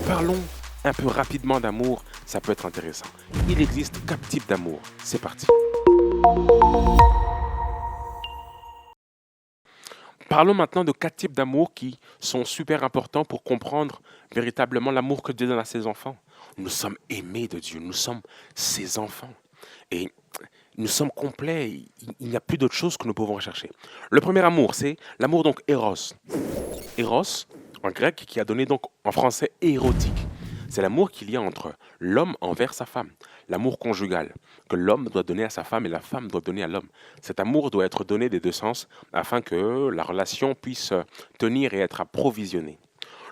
Parlons un peu rapidement d'amour, ça peut être intéressant. Il existe 4 types d'amour. C'est parti. Parlons maintenant de 4 types d'amour qui sont super importants pour comprendre véritablement l'amour que Dieu donne à ses enfants. Nous sommes aimés de Dieu, nous sommes ses enfants. Et nous sommes complets, il n'y a plus d'autre chose que nous pouvons rechercher. Le premier amour, c'est l'amour donc Eros. Eros, en grec, qui a donné donc en français érotique. C'est l'amour qu'il y a entre l'homme envers sa femme, l'amour conjugal, que l'homme doit donner à sa femme et la femme doit donner à l'homme. Cet amour doit être donné des deux sens afin que la relation puisse tenir et être approvisionnée.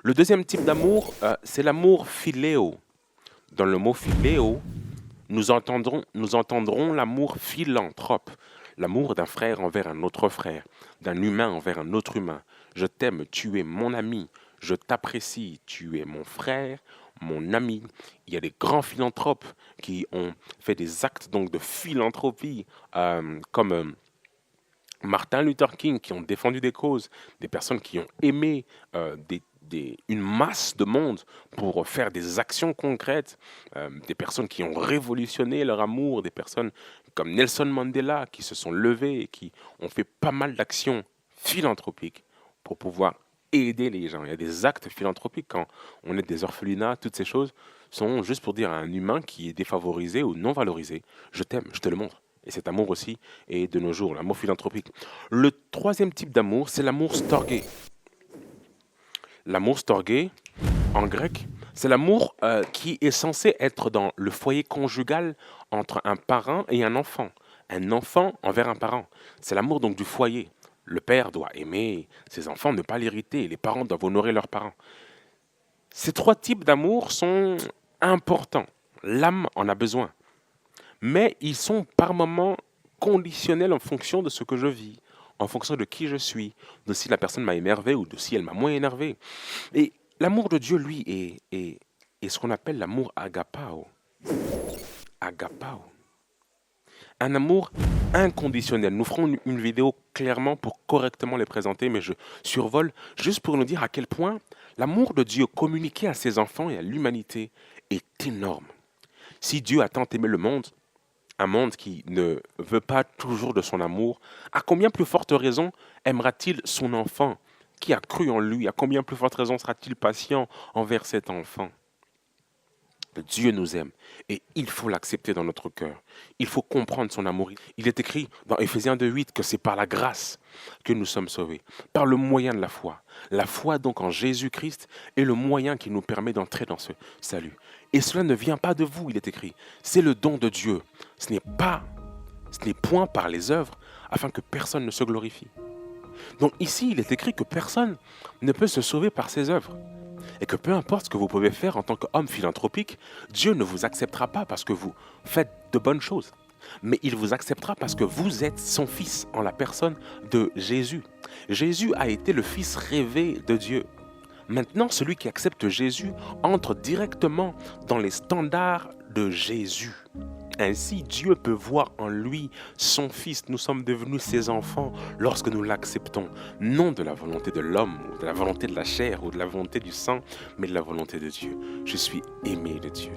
Le deuxième type d'amour, c'est l'amour philéo. Dans le mot philéo, nous entendrons l'amour philanthrope, l'amour d'un frère envers un autre frère, d'un humain envers un autre humain. Je t'aime, tu es mon ami, je t'apprécie, tu es mon frère, mon ami. Il y a des grands philanthropes qui ont fait des actes donc de philanthropie, comme Martin Luther King, qui ont défendu des causes, des personnes qui ont aimé une masse de monde pour faire des actions concrètes, des personnes qui ont révolutionné leur amour, des personnes comme Nelson Mandela qui se sont levées et qui ont fait pas mal d'actions philanthropiques pour pouvoir aider les gens. Il y a des actes philanthropiques quand on aide des orphelinats, toutes ces choses sont juste pour dire à un humain qui est défavorisé ou non valorisé, je t'aime, je te le montre. Et cet amour aussi est de nos jours, l'amour philanthropique. Le troisième type d'amour, c'est l'amour storgé. L'amour storgé, en grec, c'est l'amour qui est censé être dans le foyer conjugal entre un parent et un enfant. Un enfant envers un parent. C'est l'amour donc du foyer. Le père doit aimer ses enfants, ne pas l'irriter. Les parents doivent honorer leurs parents. Ces 3 types d'amour sont importants. L'âme en a besoin. Mais ils sont par moments conditionnels en fonction de ce que je vis, en fonction de qui je suis, de si la personne m'a énervé ou de si elle m'a moins énervé. Et l'amour de Dieu, lui, est ce qu'on appelle l'amour agapao. Agapao. Un amour inconditionnel. Nous ferons une vidéo clairement pour correctement les présenter, mais je survole juste pour nous dire à quel point l'amour de Dieu communiqué à ses enfants et à l'humanité est énorme. Si Dieu a tant aimé le monde, un monde qui ne veut pas toujours de son amour, à combien plus forte raison aimera-t-il son enfant qui a cru en lui? À combien plus forte raison sera-t-il patient envers cet enfant? Dieu nous aime et il faut l'accepter dans notre cœur. Il faut comprendre son amour. Il est écrit dans Éphésiens 2:8 que c'est par la grâce que nous sommes sauvés, par le moyen de la foi. La foi donc en Jésus-Christ est le moyen qui nous permet d'entrer dans ce salut. Et cela ne vient pas de vous, il est écrit. C'est le don de Dieu. Ce n'est point par les œuvres afin que personne ne se glorifie. Donc ici, il est écrit que personne ne peut se sauver par ses œuvres. Et que peu importe ce que vous pouvez faire en tant qu'homme philanthropique, Dieu ne vous acceptera pas parce que vous faites de bonnes choses. Mais il vous acceptera parce que vous êtes son fils en la personne de Jésus. Jésus a été le fils rêvé de Dieu. Maintenant, celui qui accepte Jésus entre directement dans les standards de Jésus. Ainsi, Dieu peut voir en lui son Fils. Nous sommes devenus ses enfants lorsque nous l'acceptons. Non de la volonté de l'homme, ou de la volonté de la chair, ou de la volonté du sang, mais de la volonté de Dieu. Je suis aimé de Dieu.